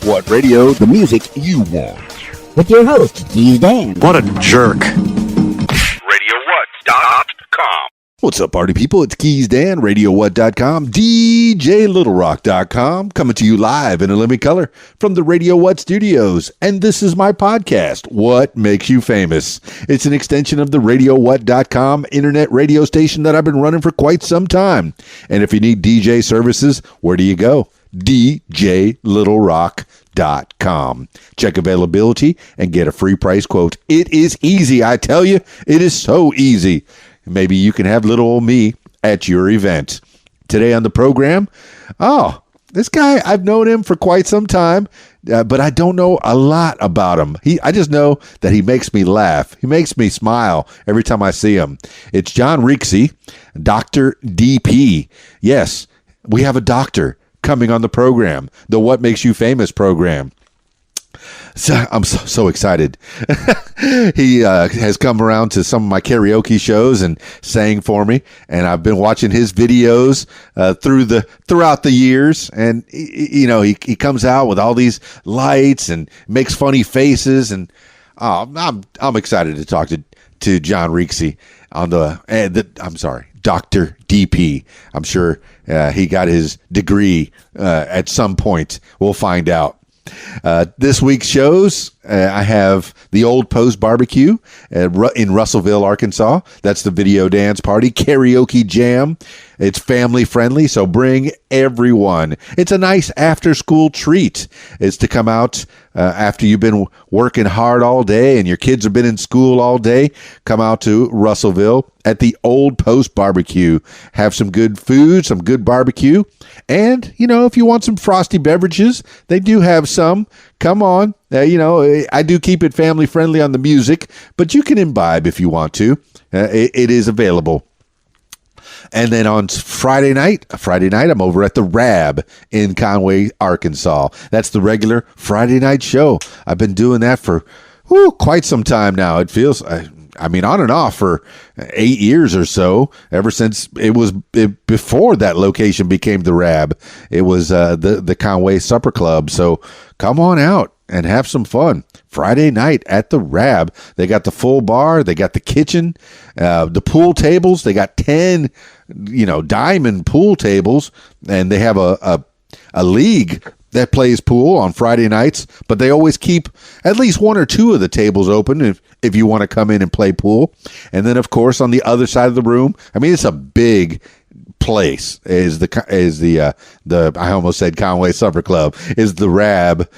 What radio? The music you want. With your host, DeePees Dan. What a jerk. RadioWhat.com. What's up, party people? It's Keys Dan, RadioWhat.com, DJLittleRock.com, coming to you live in a living color from the Radio What studios. And this is my podcast, What Makes You Famous. It's an extension of the RadioWhat.com internet radio station that I've been running for quite some time. And if you need DJ services, where do you go? DJLittleRock.com. Check availability and get a free price quote. It is easy, I tell you. It is so easy. Maybe you can have little old me at your event. Today on the program, this guy, I've known him for quite some time, but I don't know a lot about him. I just know that he makes me laugh. He makes me smile every time I see him. It's John Rixse, Dr. DP. Yes, we have a doctor coming on the program, the What Makes You Famous program. So I'm so excited. He has come around to some of my karaoke shows and sang for me, and I've been watching his videos throughout the years. And he comes out with all these lights and makes funny faces, and I'm excited to talk to John Rixse on Dr. DP. I'm sure he got his degree at some point. We'll find out. This week's shows, I have the Old Post Barbecue in Russellville, Arkansas. That's the video dance party, karaoke jam. It's family friendly, so bring everyone. It's a nice after-school treat. It's to come out after you've been working hard all day and your kids have been in school all day. Come out to Russellville at the Old Post Barbecue. Have some good food, some good barbecue. And, if you want some frosty beverages, they do have some. Come on. I do keep it family friendly on the music, but you can imbibe if you want to. It is available. And then on Friday night, I'm over at the Rab in Conway, Arkansas. That's the regular Friday night show. I've been doing that for quite some time now. It feels, on and off for 8 years or so, ever since before that location became the Rab. It was the Conway Supper Club. So come on out and have some fun. Friday night at the Rab. They got the full bar. They got the kitchen, the pool tables. They got 10, diamond pool tables, and they have a league that plays pool on Friday nights, but they always keep at least one or two of the tables open if you want to come in and play pool. And then, of course, on the other side of the room, it's a big place, is the I almost said Conway Supper Club, is the Rab.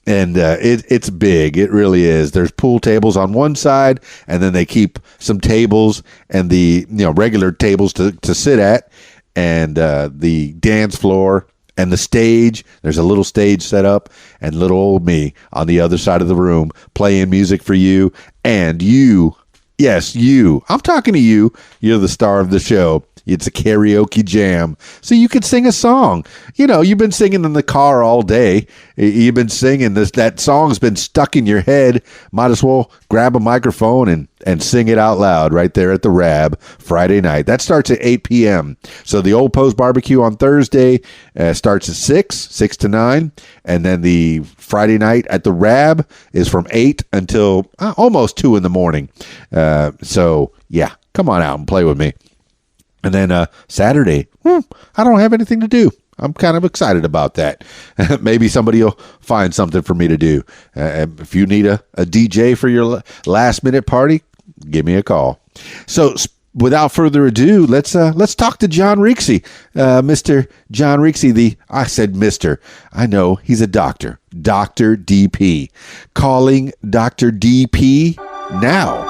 And it's big. It really is. There's pool tables on one side, and then they keep some tables and the regular tables to sit at, and the dance floor and the stage. There's a little stage set up, and little old me on the other side of the room playing music for you and you. Yes, you. I'm talking to you. You're the star of the show. It's a karaoke jam. So you could sing a song. You've been singing in the car all day. You've been singing this. That song's been stuck in your head. Might as well grab a microphone and sing it out loud right there at the Rab Friday night. That starts at 8 p.m. So the Old Post Barbecue on Thursday starts at 6 to 9. And then the Friday night at the Rab is from 8 until almost 2 in the morning. So, yeah, come on out and play with me. And then Saturday, I don't have anything to do. I'm kind of excited about that. Maybe somebody will find something for me to do. If you need a DJ for your last minute party, give me a call. So without further ado, let's talk to John Rixse. Mr. John Rixse, I said Mr. I know he's a doctor. Dr. DP. Calling Dr. DP now.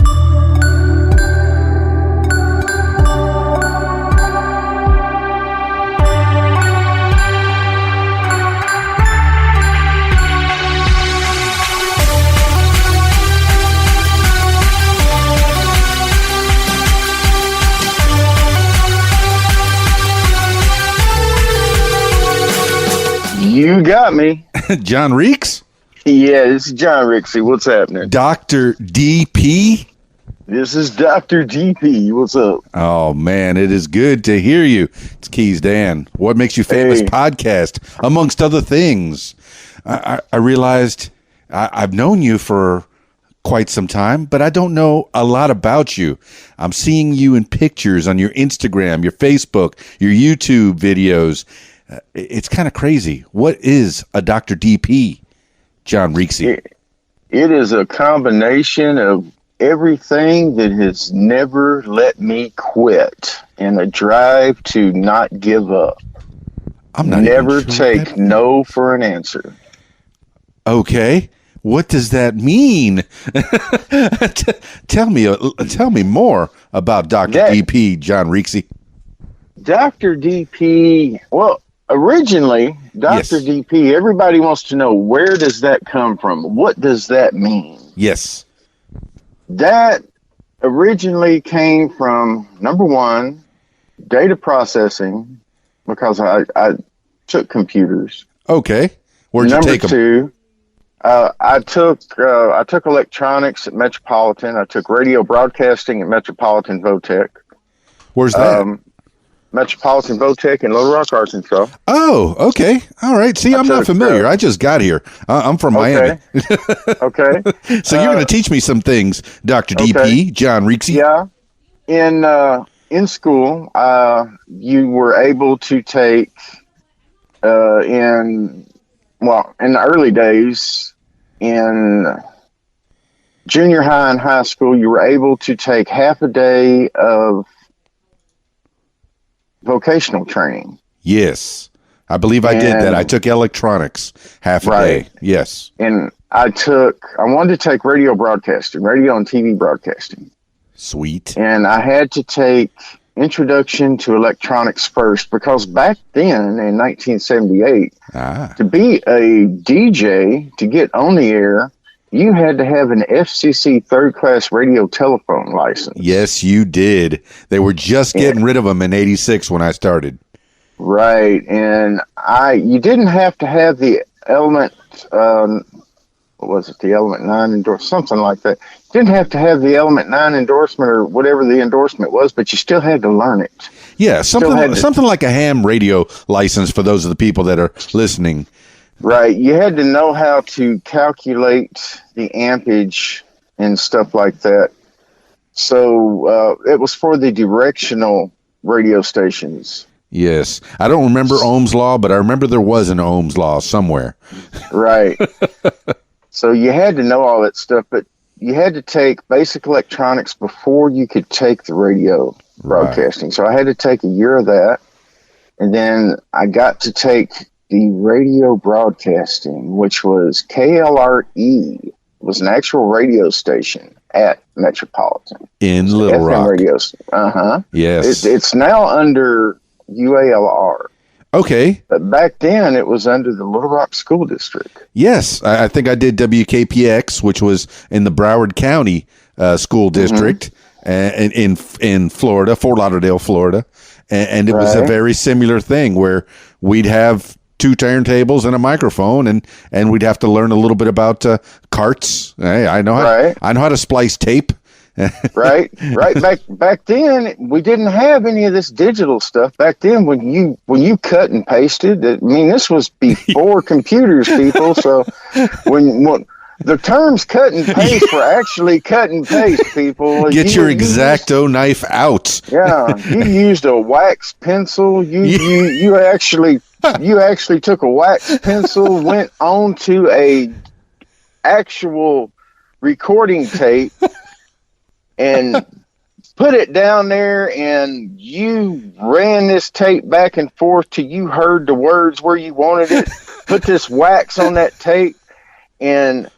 You got me. John Rixse? Yeah, this is John Rixse. What's happening? Dr. DP? This is Dr. DP. What's up? Oh, man, it is good to hear you. It's Keys Dan. What Makes You Famous podcast, amongst other things. I realized I've known you for quite some time, but I don't know a lot about you. I'm seeing you in pictures on your Instagram, your Facebook, your YouTube videos. It's kind of crazy. What is a Dr. DP, John Rixse? It is a combination of everything that has never let me quit and a drive to not give up. I'm not never even sure take no for an answer. Okay. What does that mean? Tell me more about Dr. DP, John Rixse. Dr. DP, well, originally, Dr. Yes. DP, everybody wants to know, where does that come from? What does that mean? Yes. That originally came from, number one, data processing, because I took computers. Okay. Where'd you take them? Number two, I took electronics at Metropolitan. I took radio broadcasting at Metropolitan Votech. Where's that? Metropolitan Votech in Little Rock, Arkansas. Oh, okay. All right. See, I'm not familiar. I just got here. I'm from Miami. Okay. So you're going to teach me some things, Dr. DP, John Rixse. Yeah. In school, you were able to take in the early days, in junior high and high school, you were able to take half a day of vocational training. Yes. I believe I did that. I took electronics half a day. Yes. And I wanted to take radio broadcasting, radio and TV broadcasting. Sweet. And I had to take Introduction to Electronics first, because back then in 1978, to be a DJ, to get on the air, you had to have an FCC third-class radio telephone license. Yes, you did. They were just getting rid of them in 86 when I started. Right. And you didn't have to have the Element, what was it, the Element 9 endorsement, something like that. You didn't have to have the Element 9 endorsement or whatever the endorsement was, but you still had to learn it. Yeah, something like a ham radio license for those of the people that are listening. Right. You had to know how to calculate the ampage and stuff like that. So it was for the directional radio stations. Yes. I don't remember Ohm's Law, but I remember there was an Ohm's Law somewhere. Right. So you had to know all that stuff, but you had to take basic electronics before you could take the radio broadcasting. Right. So I had to take a year of that. And then I got to take the radio broadcasting, which was KLRE. It was an actual radio station at Metropolitan. In Little Rock. Radios. Uh-huh. Yes. It's now under UALR. Okay. But back then, it was under the Little Rock School District. Yes. I think I did WKPX, which was in the Broward County School District in Florida, Fort Lauderdale, Florida. And it was a very similar thing where we'd have two turntables and a microphone, and we'd have to learn a little bit about carts. Hey, I know how to splice tape. right. Back then, we didn't have any of this digital stuff. Back then, when you cut and pasted, I mean, this was before computers, people. So when the terms cut and paste were actually cut and paste, people. Get your X-Acto knife out. Yeah, you used a wax pencil. You actually took a wax pencil, went onto a actual recording tape, and put it down there, and you ran this tape back and forth till you heard the words where you wanted it. Put this wax on that tape and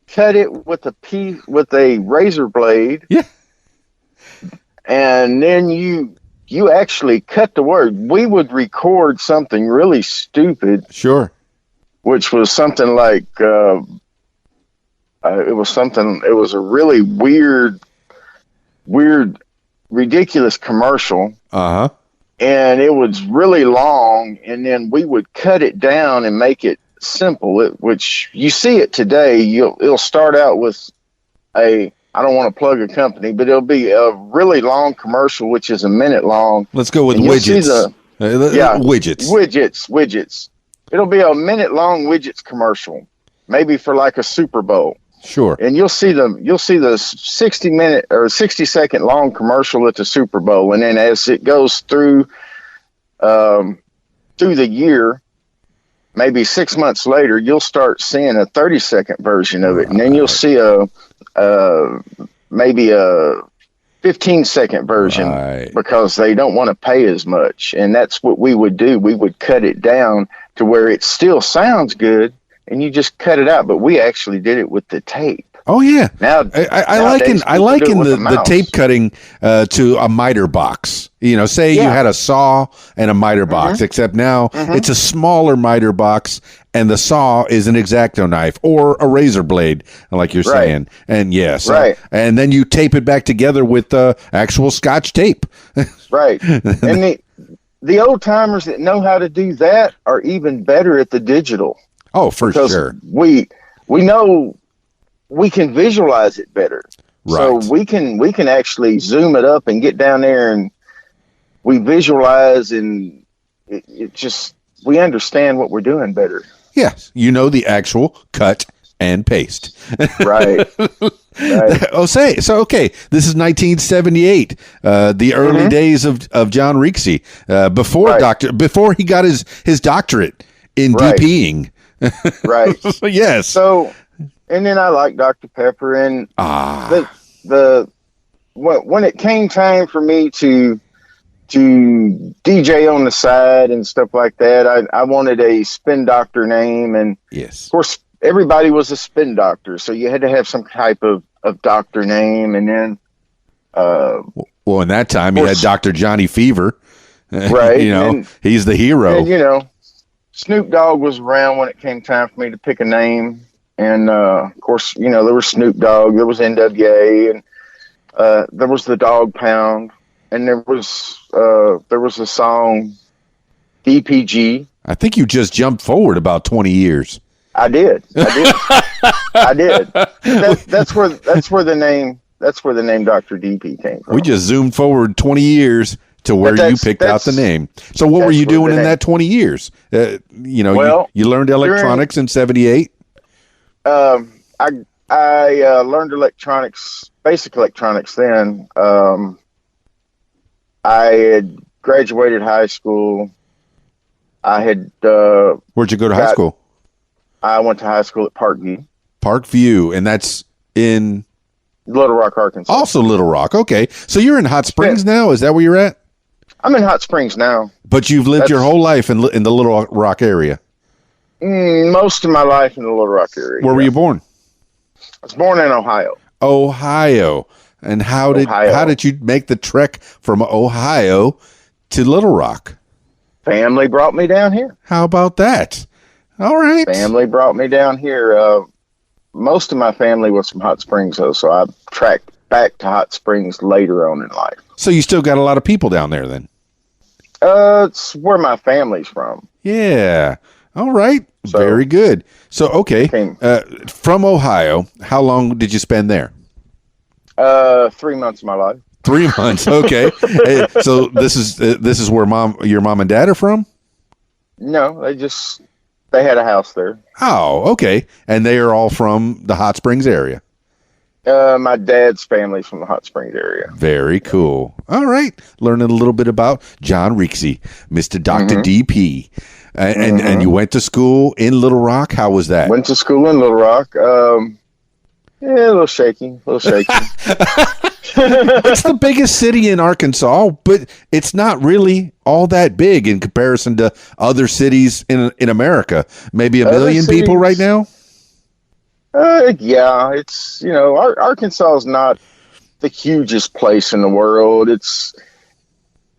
cut it with a razor blade. Yeah. And then you actually cut the word. We would record something really stupid. Sure. Which was something like it was a really weird, ridiculous commercial. Uh-huh. And it was really long, and then we would cut it down and make it simple, which you see it today. It'll start out with I don't want to plug a company, but it'll be a really long commercial, which is a minute long. Let's go with widgets. Widgets. it'll be a minute long widgets commercial, maybe for like a Super Bowl. Sure. And you'll see the 60-minute or 60-second long commercial at the Super Bowl, and then as it goes through the year, maybe 6 months later, you'll start seeing a 30-second version of it, and then you'll see maybe a 15-second version because they don't want to pay as much. And that's what we would do. We would cut it down to where it still sounds good, and you just cut it out. But we actually did it with the tape. Oh yeah. Now I liken the tape cutting to a miter box. You know, say you had a saw and a miter box, except now it's a smaller miter box, and the saw is an X-Acto knife or a razor blade, like you're saying. And yes, and then you tape it back together with actual Scotch tape. Right. And the old timers that know how to do that are even better at the digital. Oh, for sure. We know. We can visualize it better. Right. So we can actually zoom it up and get down there, and we visualize, and it just, we understand what we're doing better. Yes. You know, the actual cut and paste. Right. Oh, so okay. This is 1978, the early days of John Rixse, before he got his doctorate in DPing. Right. Yes. So, and then I like Dr. Pepper, and when it came time for me to DJ on the side and stuff like that, I wanted a spin doctor name, and of course everybody was a spin doctor, so you had to have some type of doctor name. And then well, in that time you had Dr. Johnny Fever, right? You know, he's the hero. And, you know, Snoop Dogg was around when it came time for me to pick a name. And, of course, you know, there was Snoop Dogg, there was NWA, and there was the Dog Pound, and there was a song, DPG. I think you just jumped forward about 20 years. I did. I did. That's where the name Dr. DP came from. We just zoomed forward 20 years to where you picked out the name. So what were you doing in that 20 years? You know, you learned electronics in 78. I learned basic electronics then. I had graduated high school. I had Where'd you go to high school? I went to high school at Parkview. Parkview, and that's in Little Rock, Arkansas. Also Little Rock. Okay. So you're in Hot Springs now? Is that where you're at? I'm in Hot Springs now. But you've lived your whole life in the Little Rock area? Most of my life in the Little Rock area. Where were you born? I was born in Ohio. Ohio. And how did you make the trek from Ohio to Little Rock? Family brought me down here. How about that? All right. Family brought me down here. Most of my family was from Hot Springs, though, so I tracked back to Hot Springs later on in life. So you still got a lot of people down there then? It's where my family's from. Yeah. All right. So, very good. So, okay. From Ohio, how long did you spend there? 3 months of my life. 3 months. Okay. So this is where your mom and dad are from? No, they had a house there. Oh, okay. And they are all from the Hot Springs area? My dad's family's from the Hot Springs area. Very cool. All right. Learning a little bit about John Rixse, Mr. Dr. DP. And you went to school in Little Rock. How was that? Went to school in Little Rock. Yeah, a little shaky. It's the biggest city in Arkansas, but it's not really all that big in comparison to other cities in America. Maybe a million people right now? Yeah, it's, Arkansas is not the hugest place in the world.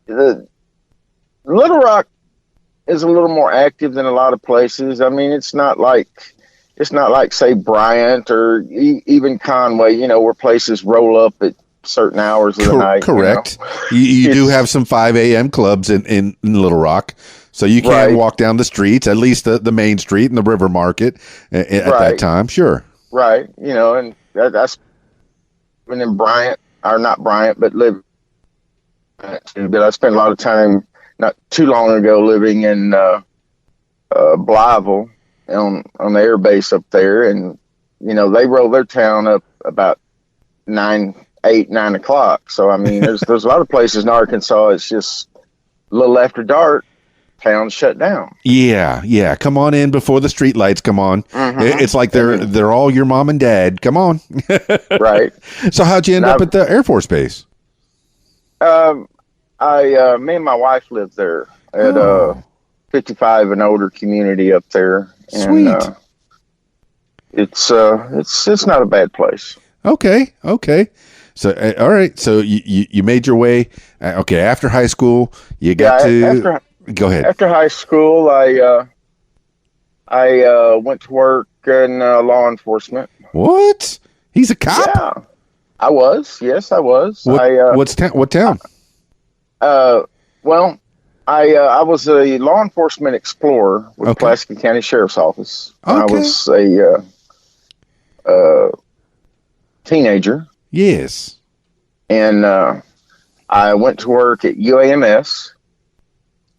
Little Rock is a little more active than a lot of places. I mean, it's not like say Bryant or even Conway, where places roll up at certain hours of the night. Correct. You do have some 5 a.m. clubs in Little Rock, so you can walk down the streets, at least the main street and the River Market at that time. Sure. Right. And that's been in Bryant, or not Bryant, but but I spent a lot of time not too long ago living in Blytheville on the air base up there, and they roll their town up about 9 o'clock. So I mean, there's a lot of places in Arkansas. It's just a little after dark, town's shut down. Yeah. Come on in before the street lights come on. It's like they're all your mom and dad. Come on. Right. So how'd you end up at the Air Force Base? Me and my wife lived there at 55 and older community up there. Sweet. And, it's not a bad place. Okay. So all right. So you made your way. Okay. After high school, you got to go ahead. After high school, I went to work in law enforcement. What? He's a cop? Yeah, I was. Yes, I was. What town? Well, I was a law enforcement explorer with Pulaski County Sheriff's Office. I was a teenager. Yes. And I went to work at UAMS.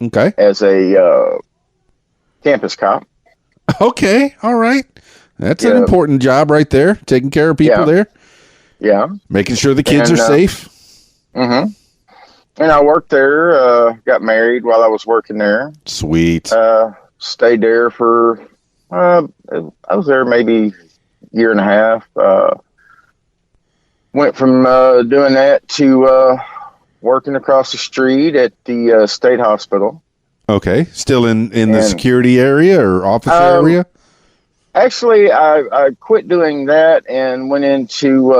Okay. As a campus cop. Okay. All right. That's an important job right there. Taking care of people there. Yeah. Making sure the kids are safe. Mm-hmm. And I worked there, got married while I was working there. Sweet. Stayed there for, I was there maybe a year and a half. Went from doing that to working across the street at the state hospital. Okay. Still in the security area or office area? Actually, I quit doing that and went into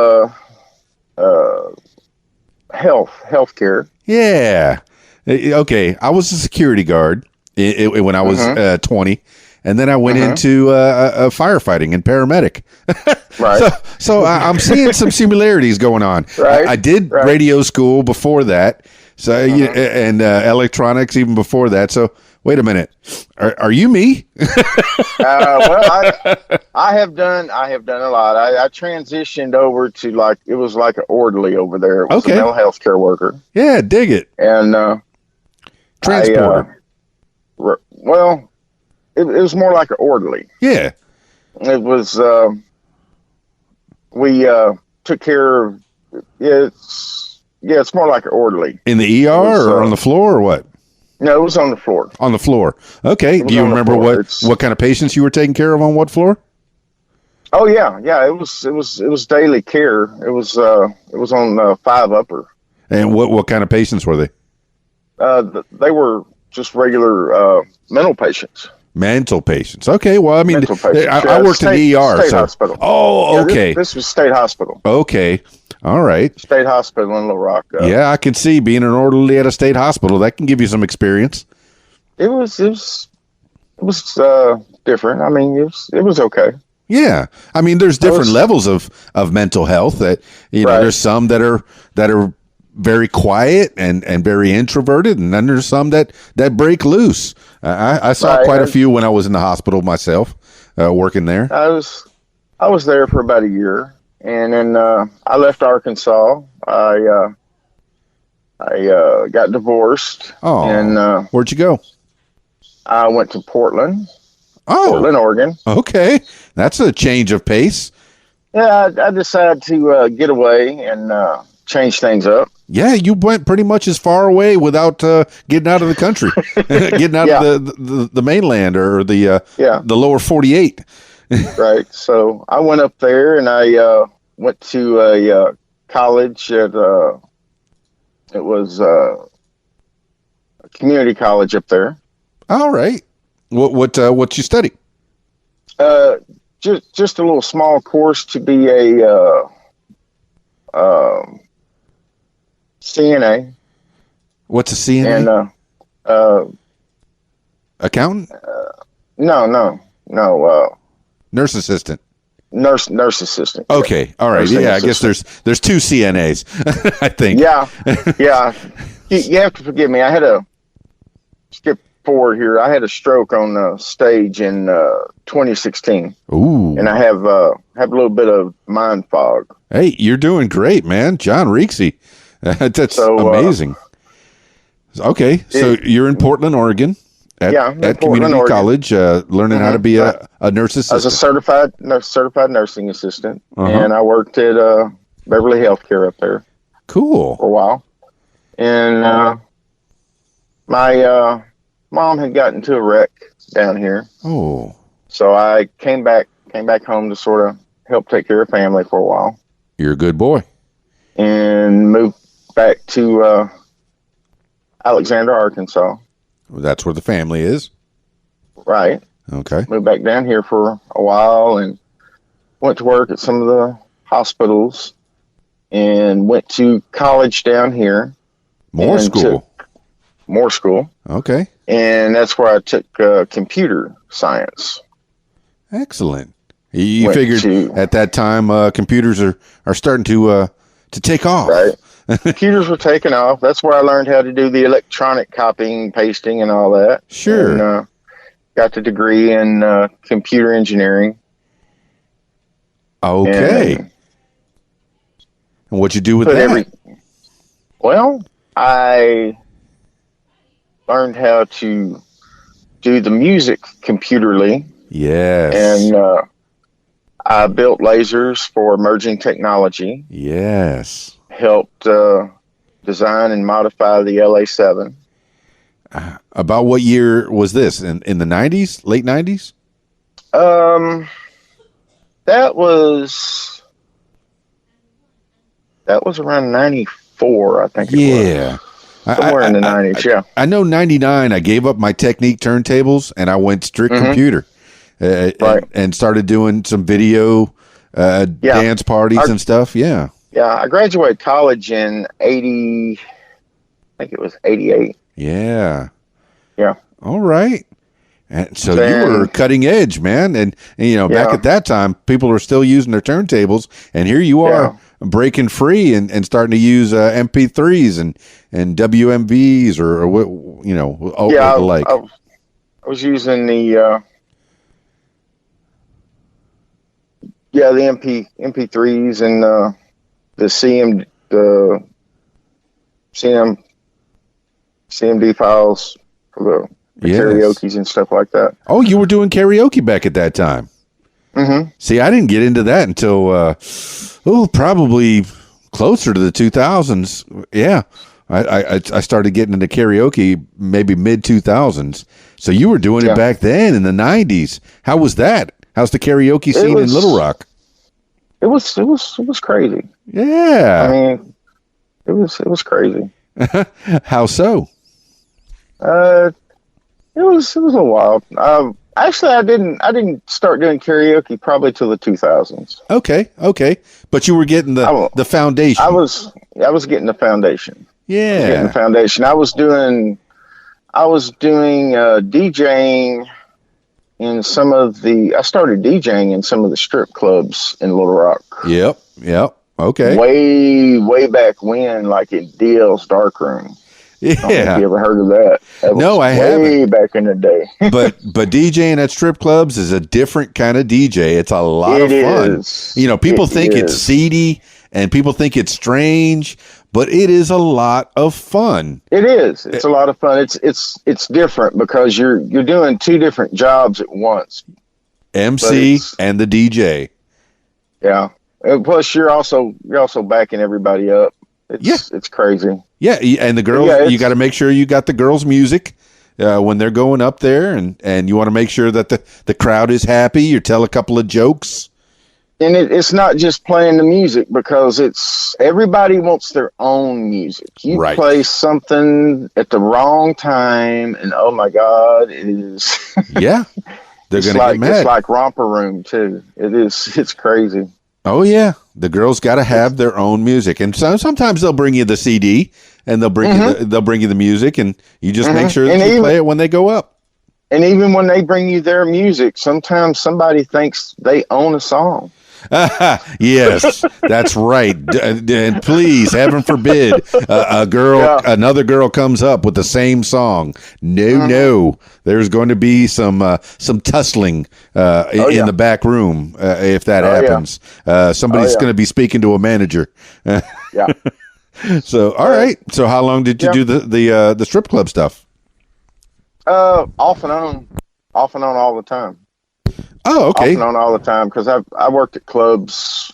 healthcare. Yeah. Okay. I was a security guard when I was 20. And then I went into firefighting and paramedic. Right. So I'm seeing some similarities going on. Right. I did radio school before that. So and electronics even before that. So wait a minute, are you me? Well, I have done a lot. I transitioned over to it was like an orderly over there. It was a mental health care worker. Yeah, dig it. And transporter. It was more like an orderly. Yeah. It was. We took care of. It's more like an orderly. In the ER or on the floor or what? No, it was on the floor. On the floor. Okay. Do you remember what kind of patients you were taking care of on what floor? Oh yeah. It was daily care. It was on 5 upper. And what kind of patients were they? They were just regular mental patients. Mental patients. Okay. Well, I mean, I worked in the ER. State hospital. Oh, okay. This was state hospital. Okay. All right. State hospital in Little Rock. Yeah, I can see being an orderly at a state hospital. That can give you some experience. It was different. I mean, it was okay. Yeah. I mean, there's different levels of mental health that, there's some that are very quiet and very introverted, and then there's some that break loose. I saw quite a few when I was in the hospital myself, working there. I was there for about a year, and then I left Arkansas. I got divorced. Oh, and where'd you go? I went to Portland. Portland, Oregon. Okay, that's a change of pace. Yeah, I decided to get away and change things up. Yeah, you went pretty much as far away without getting out of the country, getting out of the mainland or the lower 48. Right. So I went up there and I went to a college at it was a community college up there. All right. What you study? Just a little small course to be a CNA. What's a CNA? And accountant? No. Nurse assistant. Nurse assistant. Okay. Yeah. All right. Nursing yeah, assistant. I guess there's 2 CNAs, I think. Yeah. You have to forgive me. I had to skip forward here. I had a stroke on the stage in 2016. Ooh. And I have a little bit of mind fog. Hey, you're doing great, man. John Rixse. That's amazing. Okay. So you're in Portland, Oregon. at, Yeah, in at Portland, community Oregon. college, learning how to be a nurse I was a assistant. certified nursing assistant, Uh-huh. and I worked at Beverly Healthcare up there Cool. for a while. And my mom had gotten into a wreck down here, Oh, so I came back home to sort of help take care of family for a while, you're a good boy. and moved back to Alexander, Arkansas. That's where the family is. Right, Okay. moved back down here for a while, and went to work at some of the hospitals, and went to college down here. More And school. More school. Okay. And that's where I took computer science. Excellent. You Went figured to- at that time computers are starting to take off. Right. Computers were taking off. That's where I learned how to do the electronic copying, pasting, and all that. Sure. And got the degree in computer engineering. Okay. And And what'd you do with put that? Well, I learned how to do the music computerly, Yes. and I built lasers for emerging technology. Yes. Helped design and modify the LA7. About what year was this? In the 90s? Late 90s? That was around 94, I think. Yeah. Somewhere in the 90s, yeah. I know 99, I gave up my Technique turntables and I went strict computer. Right. And started doing some video dance parties and stuff. Yeah. Yeah, I graduated college in 80, I think it was 88. Yeah. Yeah. All right. And so Then- you were cutting edge, man. And you know, back Yeah. at that time, people were still using their turntables. And here you are breaking free and starting to use MP3s and WMVs or what, you know, Yeah, the like. I was using the MP3s and the CMD files for the Yes. karaoke's and stuff like that. Oh, you were doing karaoke back at that time. Mm-hmm. See, I didn't get into that until, probably closer to the 2000s. Yeah. I started getting into karaoke maybe mid 2000s. So you were doing it back then in the 90s. How was that? How's the karaoke scene in Little Rock? It was crazy. Yeah. I mean, it was crazy. How so? It was a while. Actually, I didn't start doing karaoke probably till the 2000s. Okay. But you were getting the foundation. I was getting the foundation. Yeah. Getting the foundation. I was doing DJing in some of the. I started DJing in some of the strip clubs in Little Rock. Yep. Okay. Way back when, like in DL's Darkroom. I don't know if Yeah. you ever heard of that? That No, was I way haven't. back in the day. but DJing at strip clubs is a different kind of DJ. It's a lot of It fun. is. You know, people It think it's is. seedy and people think it's strange, but it is a lot of fun. It is. It's a lot of fun. It's different because you're doing two different jobs at once. MC it's- and the DJ. Yeah. And plus, you're also backing everybody up. It's crazy. Yeah, and the girls, Yeah, you got to make sure you got the girls' music when they're going up there, and you want to make sure that the crowd is happy. You tell a couple of jokes. And it's not just playing the music because everybody wants their own music. You Right. play something at the wrong time, and oh my God, it is. Yeah, they're It's going to like get mad. it's like Romper Room too. It is. It's crazy. Oh yeah, the girls got to have their own music, and sometimes they'll bring you the CD and they'll bring you the music, and you just make sure that And you even- play it when they go up. And even when they bring you their music, sometimes somebody thinks they own a song. Yes, that's right. And please, heaven forbid, another girl comes up with the same song. No, there's going to be some tussling in the back room if that happens. Somebody's going to be speaking to a manager. Yeah. So, all right. So, how long did you do the strip club stuff? Off and on all the time. Oh, okay. Off and on all the time because I worked at clubs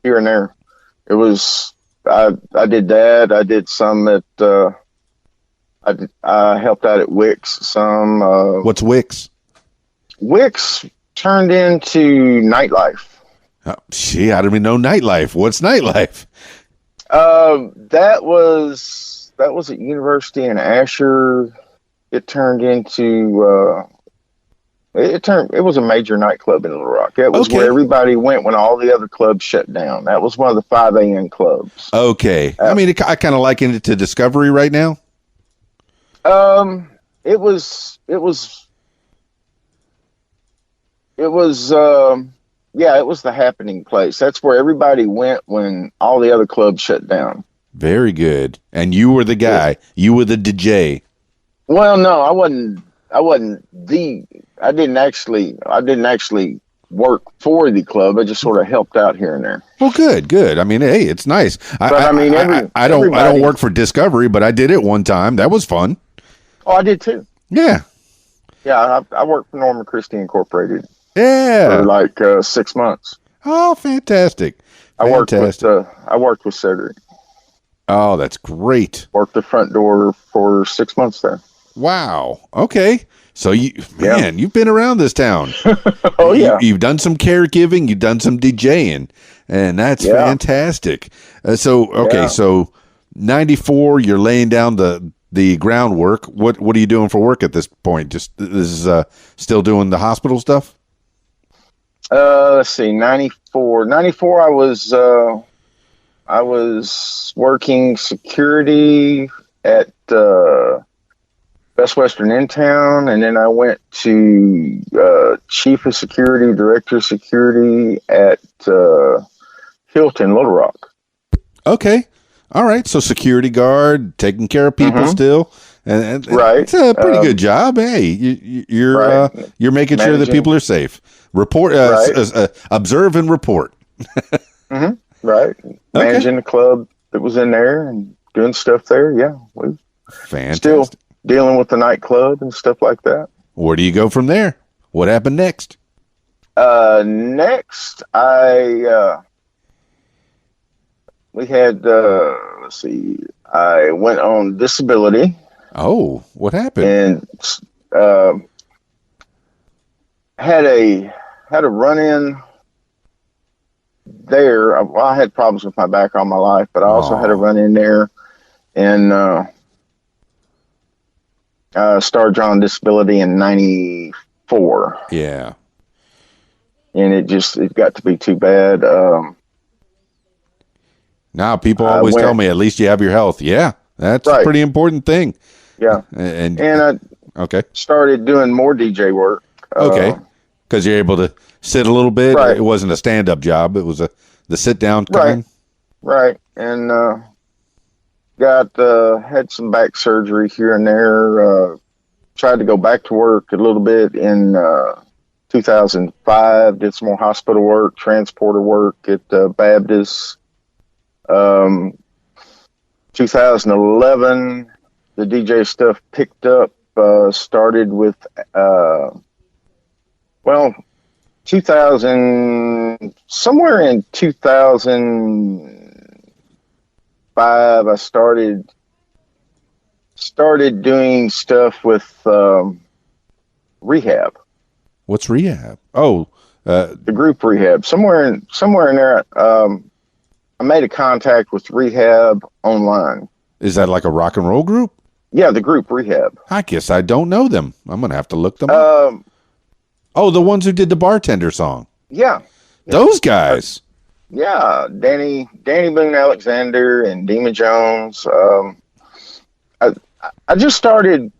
here and there. It was I did that. I did some at I helped out at Wix some. What's Wix? Wix turned into nightlife. Oh, gee, I don't even know nightlife. What's nightlife? That was at University in Asher. It turned into it was a major nightclub in Little Rock. It was where everybody went when all the other clubs shut down. That was one of the 5 a.m. clubs. Okay. I kind of liken it to Discovery right now. It was the happening place. That's where everybody went when all the other clubs shut down. Very good. And you were the guy. Yeah. You were the DJ. Well, no, I wasn't I didn't actually work for the club. I just sort of helped out here and there. Well, good. I mean, hey, it's nice. I don't work for Discovery, but I did it one time. That was fun. Oh, I did too. Yeah. Yeah, I worked for Norman Christie Incorporated. Yeah. For like 6 months. Oh, fantastic. I worked with Cedric. Oh, that's great. Worked the front door for 6 months there. Wow. Okay. So you've been around this town. Oh yeah. You've done some caregiving, you've done some DJing, and that's fantastic. So 94, you're laying down the groundwork. What are you doing for work at this point? Just this is still doing the hospital stuff? Let's see, 94. 94 I was working security at Best Western in town, and then I went to chief of security, director of security at Hilton Little Rock. Okay. All right. So security guard, taking care of people still. And right. It's a pretty good job. Hey, you're making sure that people are safe. Report, observe and report. Right. Managing the club that was in there and doing stuff there. Yeah. Fantastic. Still dealing with the nightclub and stuff like that. Where do you go from there? What happened next? Next, we had, let's see, I went on disability. Oh, what happened? And had a run-in there. Well, I had problems with my back all my life, but I also had a run-in there and started on disability in 94. Yeah. And it got to be too bad. Now people always tell me, at least you have your health. Yeah, that's a pretty important thing. Yeah. And I started doing more DJ work. Okay. Because you're able to sit a little bit. Right. It wasn't a stand-up job. It was the sit-down kind. Right. And had some back surgery here and there. Tried to go back to work a little bit in 2005. Did some more hospital work, transporter work at Baptist. 2011, the DJ stuff picked up. Started with 2000, somewhere in 2005, I started doing stuff with rehab. What's rehab? Oh, the group rehab. Somewhere in there, I made a contact with rehab online. Is that like a rock and roll group? Yeah, the group rehab. I guess I don't know them. I'm going to have to look them up. Oh, the ones who did the bartender song. Yeah. Those guys. Yeah. Danny Boone Alexander and Demon Jones. I just started,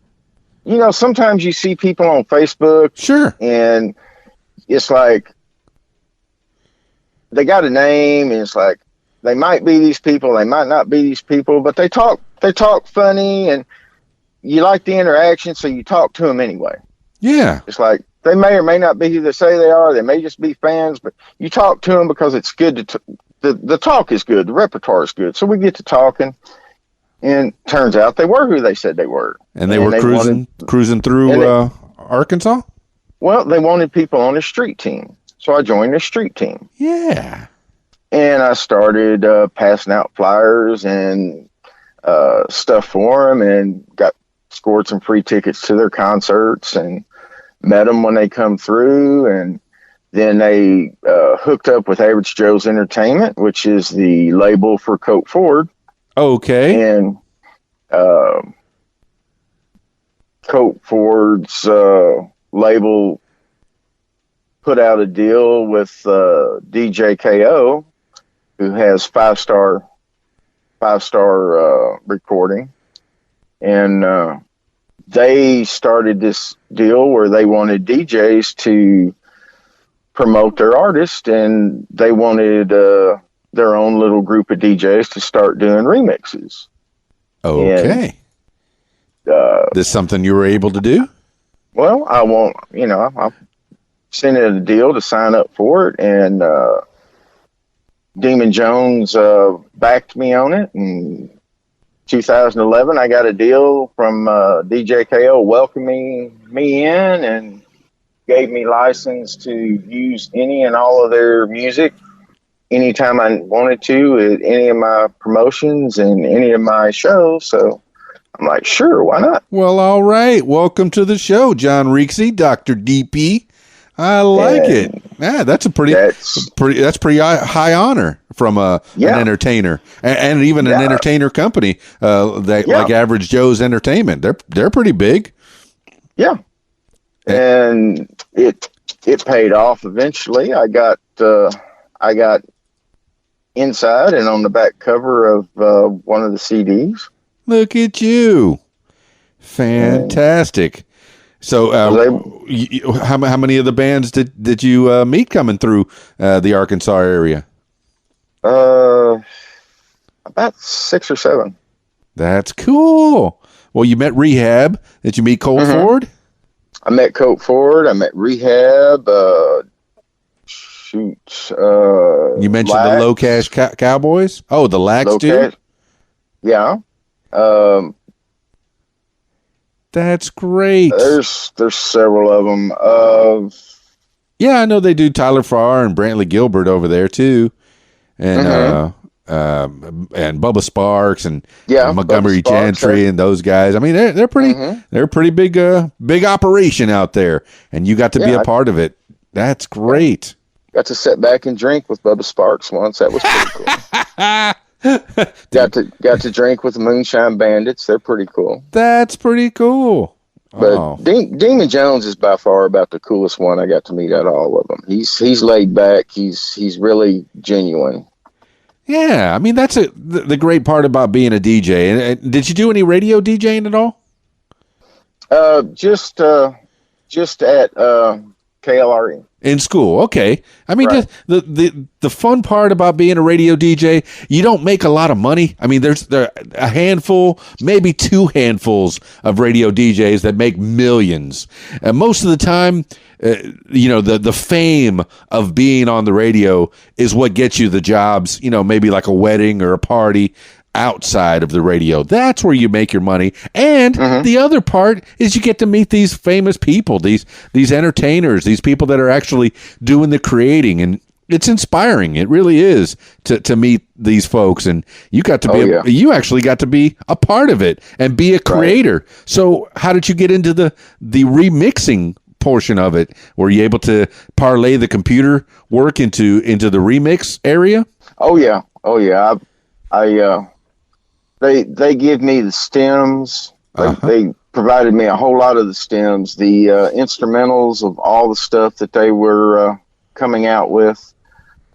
sometimes you see people on Facebook. Sure. And it's like, they got a name and it's like, they might be these people, they might not be these people, but they talk funny and you like the interaction, so you talk to them anyway. Yeah. It's like they may or may not be who they say they are. They may just be fans, but you talk to them because it's good the talk is good, the repertoire is good. So we get to talking, and turns out they were who they said they were. And they were cruising through Arkansas? Well, they wanted people on the street team. So I joined the street team. Yeah. And I started passing out flyers and stuff for them, and scored some free tickets to their concerts and met them when they come through. And then they hooked up with Average Joe's Entertainment, which is the label for Colt Ford. Okay. And Colt Ford's label put out a deal with DJ KO, who has five-star recording. And they started this deal where they wanted DJs to promote their artist, and they wanted their own little group of DJs to start doing remixes. Okay. And, this is something you were able to do? Well, I sent in a deal to sign up for it, and Demon Jones backed me on it. In 2011, I got a deal from DJ KO welcoming me in and gave me license to use any and all of their music anytime I wanted to at any of my promotions and any of my shows. So I'm like, sure, why not? Well, all right. Welcome to the show, John Rixse, Dr. DP. I like it. Yeah, that's pretty high honor from an entertainer and even an entertainer company like Average Joe's Entertainment. They're pretty big. Yeah, and it paid off eventually. I got inside and on the back cover of one of the CDs. Look at you. Fantastic. So how many of the bands did you meet coming through the Arkansas area? About 6 or 7. That's cool. Well, you met Rehab. Did you meet Colt Ford? I met Colt Ford. I met Rehab. You mentioned Lax. the Low Cash Cowboys? Oh, the Lax dude? Yeah. That's great. There's several of them. Yeah, I know they do Tyler Farr and Brantley Gilbert over there too, and Bubba Sparks and Montgomery Gentry and those guys. I mean, they're pretty big operation out there, and you got to be a part of it. That's great. Got to sit back and drink with Bubba Sparks once. That was pretty cool. got to drink with the Moonshine Bandits. They're pretty cool. That's pretty cool. But Demon Jones is by far about the coolest one I got to meet out of all of them. He's laid back. He's really genuine. Yeah, I mean that's the great part about being a DJ. Did you do any radio DJing at all? Just at KLRE. In school, okay. I mean, right. the fun part about being a radio DJ, you don't make a lot of money. I mean, there's a handful, maybe 2 handfuls of radio DJs that make millions. And most of the time, the fame of being on the radio is what gets you the jobs, maybe like a wedding or a party outside of the radio. That's where you make your money. And the other part is you get to meet these famous people, these entertainers, these people that are actually doing the creating, and it's inspiring. It really is to meet these folks, and you got to you actually got to be a part of it and be a creator. Right. So how did you get into the remixing portion of it? Were you able to parlay the computer work into the remix area? Oh yeah. They give me the stems. They provided me a whole lot of the stems, the instrumentals of all the stuff that they were coming out with.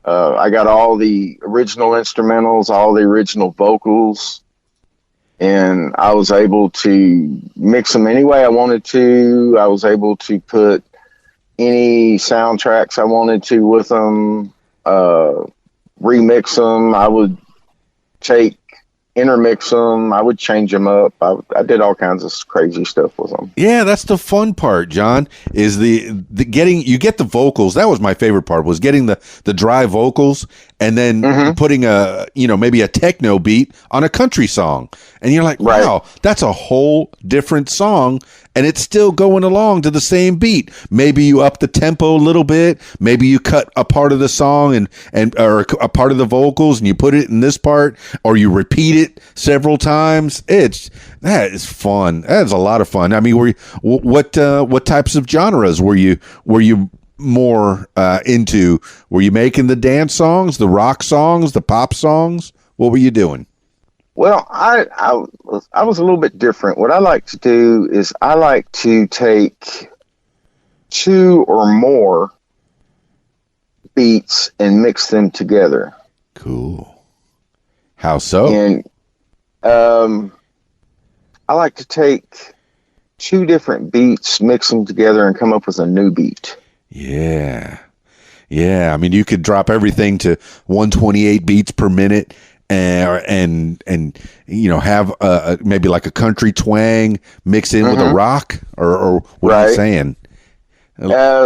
I got all the original instrumentals, all the original vocals, and I was able to mix them any way I wanted to. I was able to put any soundtracks I wanted to with them, remix them. I would take intermix them. I would change them up. I did all kinds of crazy stuff with them. Yeah, that's the fun part, John, is the getting, you get the vocals. That was my favorite part, was getting the dry vocals and then putting maybe a techno beat on a country song. And you're like, wow, that's a whole different song. And it's still going along to the same beat. Maybe you up the tempo a little bit. Maybe you cut a part of the song or a part of the vocals and you put it in this part, or you repeat it several times. That is fun. That is a lot of fun. I mean, what types of genres were you more into? Were you making the dance songs, the rock songs, the pop songs? What were you doing? Well, I was a little bit different. What I like to do is I like to take 2 or more beats and mix them together. Cool. How so? And I like to take 2 different beats, mix them together, and come up with a new beat. Yeah. I mean, you could drop everything to 128 beats per minute. And have maybe like a country twang mix in with a rock, or what are you saying?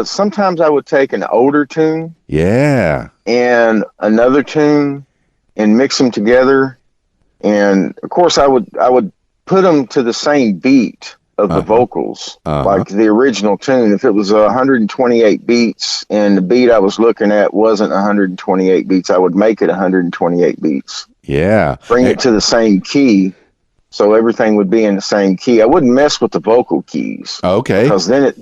Sometimes I would take an older tune, and another tune, and mix them together. And of course, I would put them to the same beat of the vocals, like the original tune. If it was 128 beats and the beat I was looking at wasn't 128 beats, I would make it 128 beats. Yeah. Bring it to the same key, so everything would be in the same key. I wouldn't mess with the vocal keys. Okay. Because then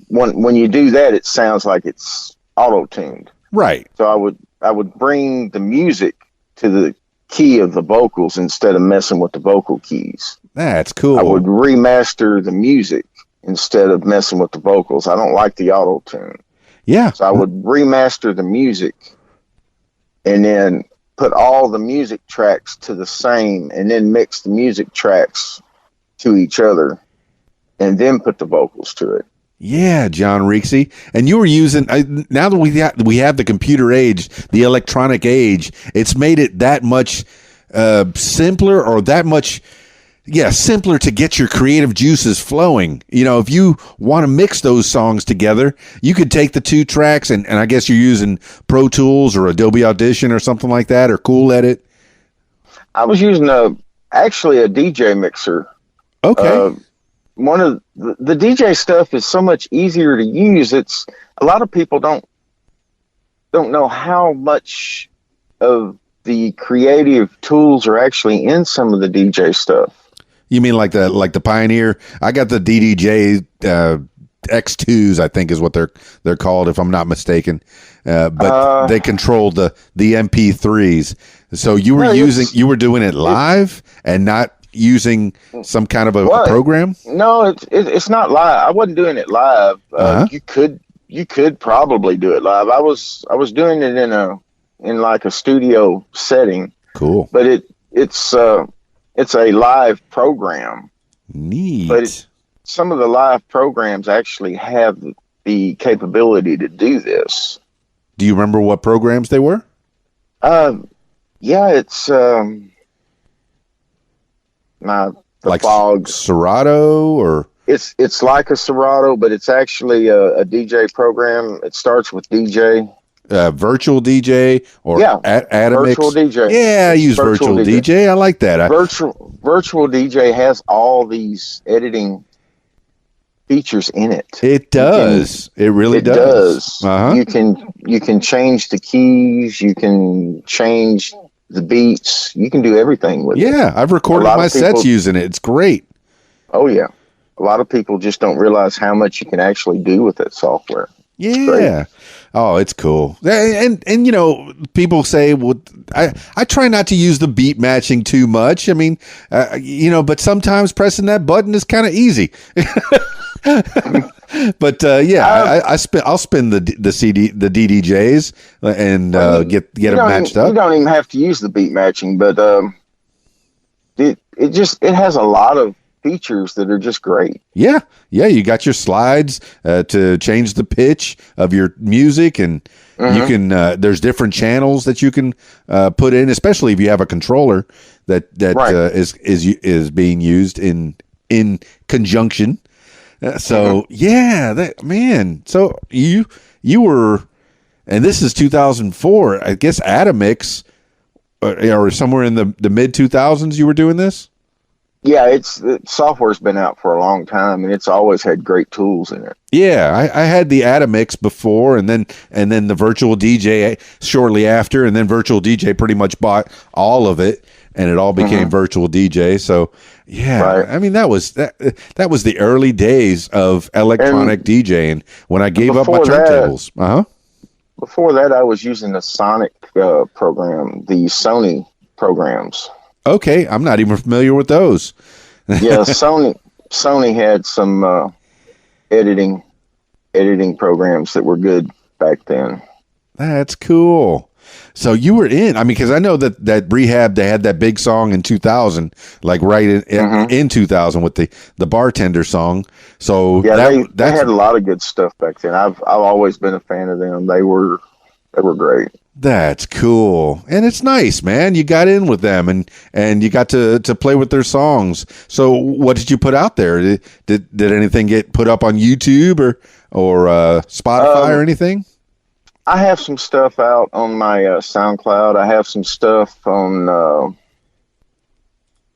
when you do that, it sounds like it's auto-tuned. Right. So I would bring the music to the key of the vocals instead of messing with the vocal keys. That's cool. I would remaster the music instead of messing with the vocals. I don't like the auto-tune. Yeah. So I would remaster the music and then put all the music tracks to the same, and then mix the music tracks to each other, and then put the vocals to it. Yeah, John Rixse. And you were using, now that we have the computer age, the electronic age, it's made it that much simpler, or that much simpler to get your creative juices flowing. If you want to mix those songs together, you could take the 2 tracks, and I guess you're using Pro Tools or Adobe Audition or something like that, or Cool Edit. I was using actually a DJ mixer. Okay. One of the DJ stuff is so much easier to use. It's a lot of people don't know how much of the creative tools are actually in some of the DJ stuff. You mean like the Pioneer? I got the DDJ X2s, I think is what they're called, if I'm not mistaken. But they control the MP3s. So you were doing it live and not using some kind of a program? No, it's not live. I wasn't doing it live. You could probably do it live. I was doing it in like a studio setting. Cool. But it's a live program. Neat. But some of the live programs actually have the capability to do this. Do you remember what programs they were? Yeah, it's like Fog Serato, or it's like a Serato, but it's actually a DJ program. It starts with DJ. Virtual DJ or Atomix. Virtual DJ. Yeah, I use virtual DJ. I like that. Virtual DJ has all these editing features in it. It does. It really does. Uh-huh. You can change the keys. You can change the beats. You can do everything with it. Yeah, I've recorded my sets using it. It's great. Oh yeah, a lot of people just don't realize how much you can actually do with that software. Yeah. Oh, it's cool. And people say, well, I try not to use the beat matching too much. I mean, but sometimes pressing that button is kind of easy. But I'll spin the DDJs and get them matched up. You don't even have to use the beat matching, but it has a lot of features that are just great. Yeah. You got your slides to change the pitch of your music, and You can there's different channels that you can put in, especially if you have a controller that Right. is being used in conjunction. So yeah, that man. So you were, and this is 2004. I guess Atomix, or somewhere in the mid 2000s. You were doing this. Yeah, the software's been out for a long time, and it's always had great tools in it. Yeah, I had the Atomix before, and then the Virtual DJ shortly after, and then Virtual DJ pretty much bought all of it, and it all became Virtual DJ. So yeah, Right. I mean that was the early days of electronic DJing when I gave up my before that- turntables. Before that, I was using the Sonic program, the Sony programs. Okay, I'm not even familiar with those. Yeah, Sony had some editing programs that were good back then. That's cool. So you were in, I mean, because I know that Rehab, they had that big song in 2000, like right in 2000 with the bartender song. So Yeah, they had a lot of good stuff back then. I've always been a fan of them. They were great. That's cool. And it's nice, man. You got in with them and you got to play with their songs. So what did you put out there? Did anything get put up on YouTube or Spotify or anything? I have some stuff out on my SoundCloud. I have some stuff on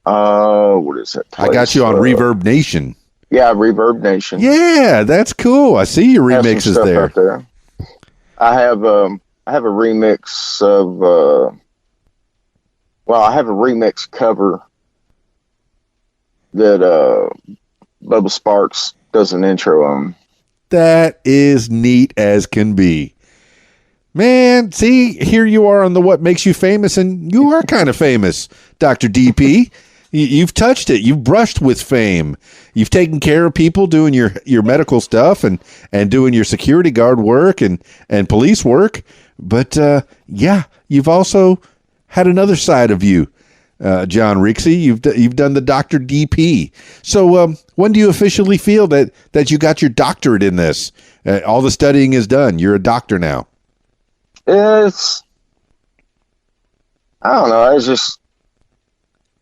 what is that place? I got you on Reverb Nation. Yeah, Reverb Nation. Yeah, that's cool. I see your I have some remixes stuff there. out there. I have a remix of I have a remix cover that Bubba Sparks does an intro on. That is neat as can be. Man, see, here you are on the What Makes You Famous, and you are kind of famous, Dr. DP. You've touched it. You've brushed with fame. You've taken care of people doing your medical stuff and doing your security guard work and police work. But, yeah, you've also had another side of you, John Rixse. You've done the Dr. DP. So when do you officially feel that you got your doctorate in this? All the studying is done. You're a doctor now. I don't know.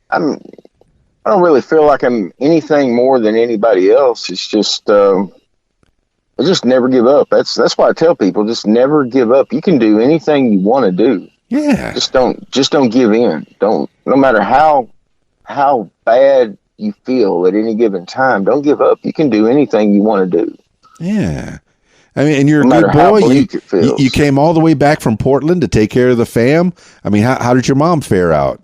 I don't really feel like I'm anything more than anybody else. It's just, never give up. That's why I tell people, just never give up. You can do anything you want to do. Yeah. Just don't give in. No matter how bad you feel at any given time, don't give up. You can do anything you want to do. Yeah. I mean, and you're No a good matter how boy. bleak it feels. You came all the way back from Portland to take care of the fam. I mean, how did your mom fare out?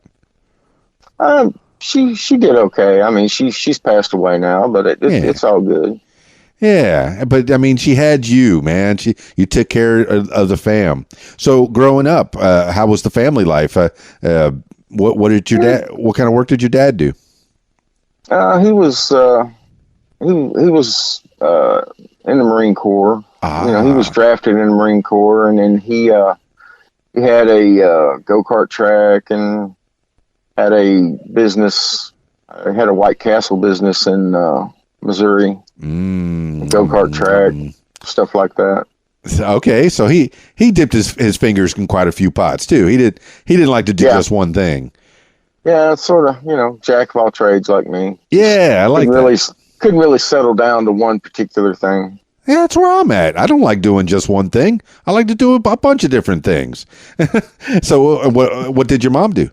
She did okay. I mean, she's passed away now, but it's all good. Yeah, but I mean, she had you, man. You took care of the fam. So growing up, how was the family life? What did your dad? What kind of work did your dad do? He was in the Marine Corps. He was drafted in the Marine Corps, and then he had a go-kart track and had a business. Had a White Castle business in Missouri. Go-kart track, stuff like that. Okay, so he dipped his fingers in quite a few pots too. He didn't like to do just one thing. Yeah, sort of, jack of all trades like me. Yeah, I like that. Couldn't really settle down to one particular thing. Yeah, that's where I'm at. I don't like doing just one thing. I like to do a bunch of different things. So what did your mom do?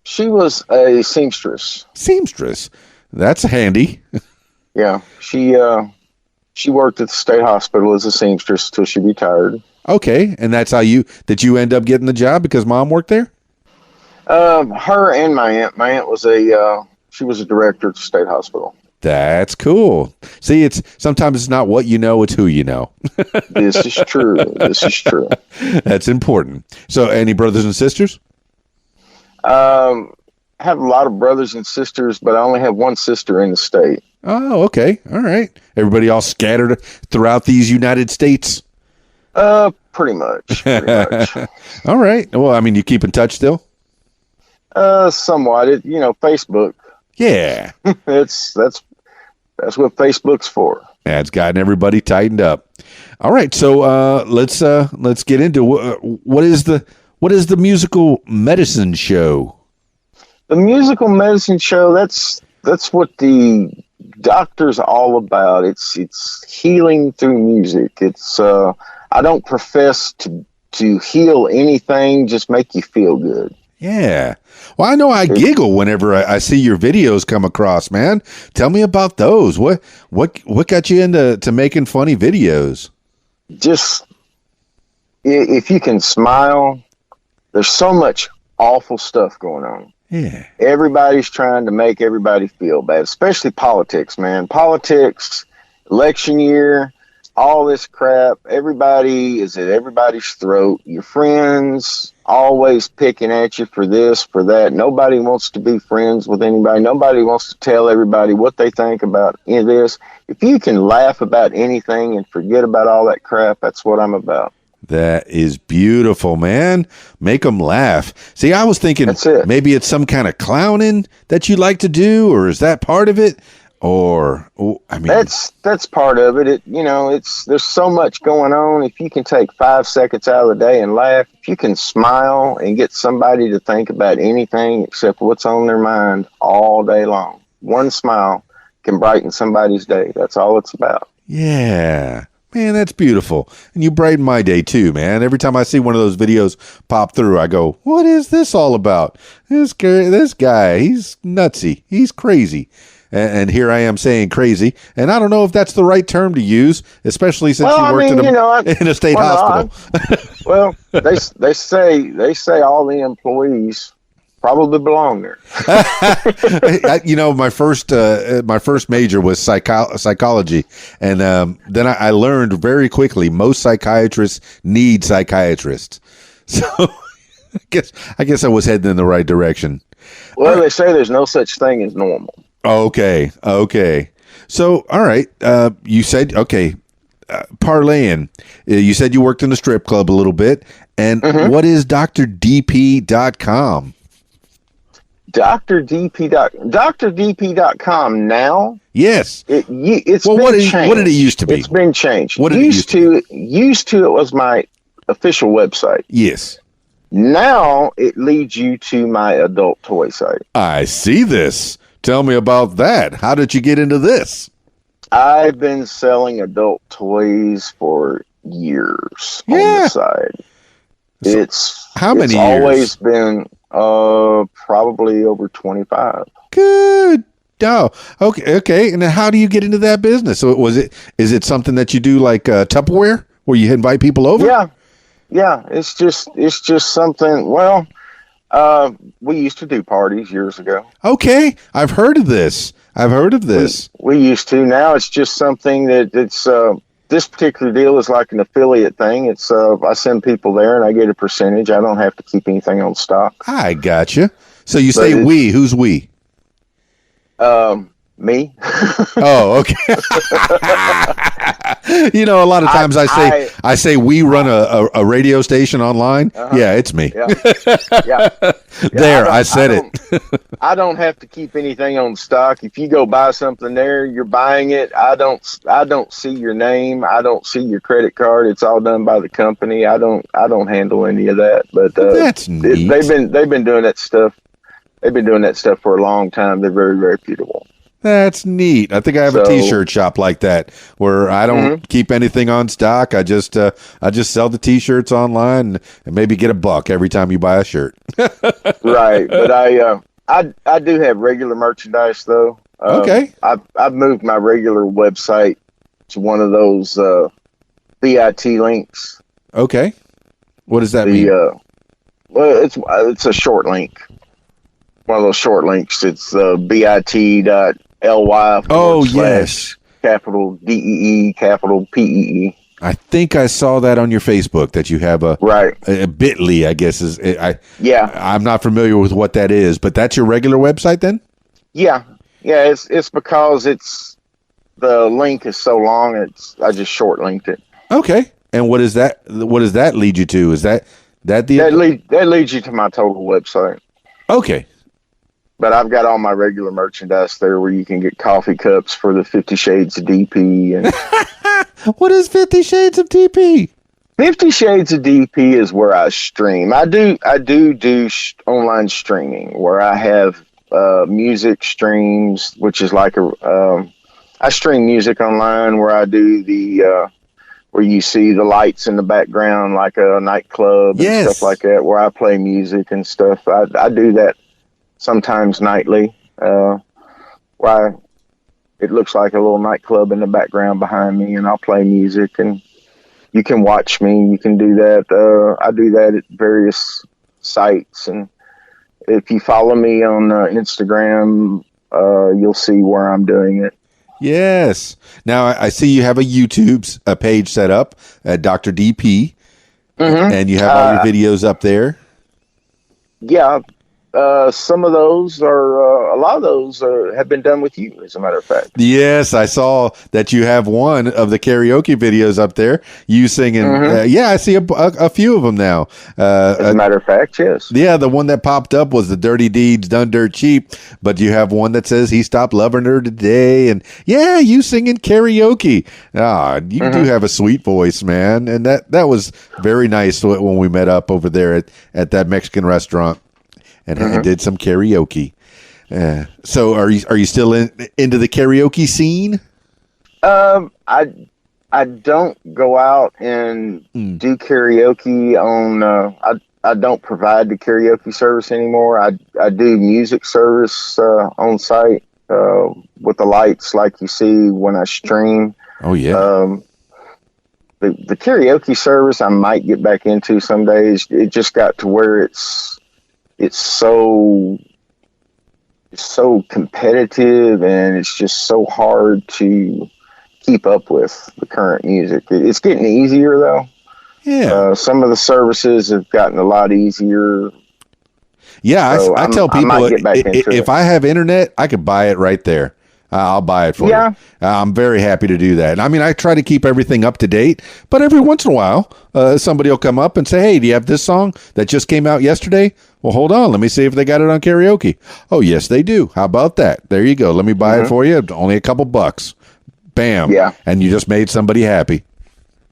She was a seamstress. Seamstress. That's handy. Yeah, she worked at the state hospital as a seamstress till she retired. Okay, and that's how you end up getting the job because mom worked there? Her and my aunt. My aunt was she was a director at the state hospital. That's cool. See, sometimes it's not what you know, it's who you know. This is true. This is true. That's important. So, any brothers and sisters? I have a lot of brothers and sisters, but I only have one sister in the state. Oh, okay. All right. Everybody all scattered throughout these United States? Pretty much. All right. Well, I mean, you keep in touch still? Somewhat. Facebook. Yeah. That's what Facebook's for. Yeah, it's gotten everybody tightened up. All right, so let's get into what is the musical medicine show? The musical medicine show, that's what the doctor's all about. It's healing through music. It's I don't profess to heal anything, just make you feel good. Yeah. Well, I know I giggle whenever I see your videos come across, man. Tell me about those. What got you into making funny videos? Just if you can smile, there's so much awful stuff going on. Yeah. Everybody's trying to make everybody feel bad, especially politics, man. Politics, election year, all this crap. Everybody is at everybody's throat. Your friends always picking at you for this, for that. Nobody wants to be friends with anybody. Nobody wants to tell everybody what they think about any of this. If you can laugh about anything and forget about all that crap, that's what I'm about. That is beautiful, man. Make them laugh. See, I was thinking maybe it's some kind of clowning that you like to do, or is that part of it? Or, I mean, that's part of it. There's so much going on. If you can take 5 seconds out of the day and laugh, if you can smile and get somebody to think about anything except what's on their mind all day long, one smile can brighten somebody's day. That's all it's about. Yeah. Man, that's beautiful. And you brighten my day too, man. Every time I see one of those videos pop through, I go, what is this all about? This guy, he's nutsy. He's crazy. And here I am saying crazy. And I don't know if that's the right term to use, especially since you worked in a state hospital. Well, they say all the employees probably belong there. My first major was psychology, and then I learned very quickly most psychiatrists need psychiatrists. So I guess I was heading in the right direction. Well, they say there's no such thing as normal. Okay. So, all right. You said parlaying. You said you worked in a strip club a little bit, and what is DrDP.com? DrDP.com now? It's Yes. been changed. What did it used to be? It's been changed. What did used to it was my official website. Yes. Now it leads you to my adult toy site. I see this. Tell me about that. How did you get into this? I've been selling adult toys for years on the side. How many years? It's always been probably over 25. Good. Oh, okay. And then how do you get into that business? So is it something that you do like Tupperware where you invite people over? Yeah. It's just something. Well, we used to do parties years ago. Okay. I've heard of this. We used to. Now it's just something it's this particular deal is like an affiliate thing. It's I send people there and I get a percentage. I don't have to keep anything on stock. I gotcha. So you say we? Who's we? Me. Oh, okay. A lot of times I say we run a radio station online. Yeah, it's me. Yeah. I said it. I don't have to keep anything on stock. If you go buy something there, you're buying it. I don't see your name. I don't see your credit card. It's all done by the company. I don't handle any of that. But that's neat. They've been doing that stuff. They've been doing that stuff for a long time. They're very, very beautiful. That's neat. I think I have a T-shirt shop like that where I don't keep anything on stock. I just sell the T-shirts online and maybe get $1 every time you buy a shirt. Right, but I do have regular merchandise though. Okay, I've moved my regular website to one of those BIT links. Okay, what does that mean? Well, it's a short link. One of those short links. It's bit.ly. Oh, yes. Capital DEE, capital PEE. I think I saw that on your Facebook that you have a Bitly, I guess is. I'm not familiar with what that is, but that's your regular website then? Yeah. It's because the link is so long. I just short linked it. Okay. And what does that lead you to? Is that that leads you to my total website? Okay. But I've got all my regular merchandise there where you can get coffee cups for the 50 Shades of DP. And What is 50 Shades of DP? 50 Shades of DP is where I stream. I do online streaming where I have music streams, which is like I stream music online where I do the where you see the lights in the background like a nightclub and stuff like that, where I play music and stuff. I do that sometimes nightly. Why it looks like a little nightclub in the background behind me, and I'll play music, and you can watch me. You can do that. I do that at various sites, and if you follow me on Instagram, you'll see where I'm doing it. Yes. Now I see you have a YouTube page set up at Dr. DP, and you have all your videos up there. Yeah. Some of those a lot of those have been done with you, as a matter of fact. Yes, I saw that you have one of the karaoke videos up there. You singing. I see a few of them now. As a matter of fact, yes. Yeah, the one that popped up was the Dirty Deeds Done Dirt Cheap, but you have one that says He Stopped Loving Her Today, and yeah, you singing karaoke. You do have a sweet voice, man, and that was very nice when we met up over there at that Mexican restaurant. And did some karaoke. So are you still into the karaoke scene? I don't go out and do karaoke on. I don't provide the karaoke service anymore. I do music service on site with the lights like you see when I stream. Oh yeah. The karaoke service I might get back into some days. It just got to where it's so competitive, and it's just so hard to keep up with the current music. It's getting easier though. Yeah. Some of the services have gotten a lot easier. Yeah, so I tell people if I have internet, I could buy it right there. I'll buy it for you. I'm very happy to do that. I mean, I try to keep everything up to date, but every once in a while, somebody will come up and say, hey, do you have this song that just came out yesterday? Well, hold on. Let me see if they got it on karaoke. Oh, yes, they do. How about that? There you go. Let me buy it for you. Only a couple bucks. Bam. Yeah. And you just made somebody happy.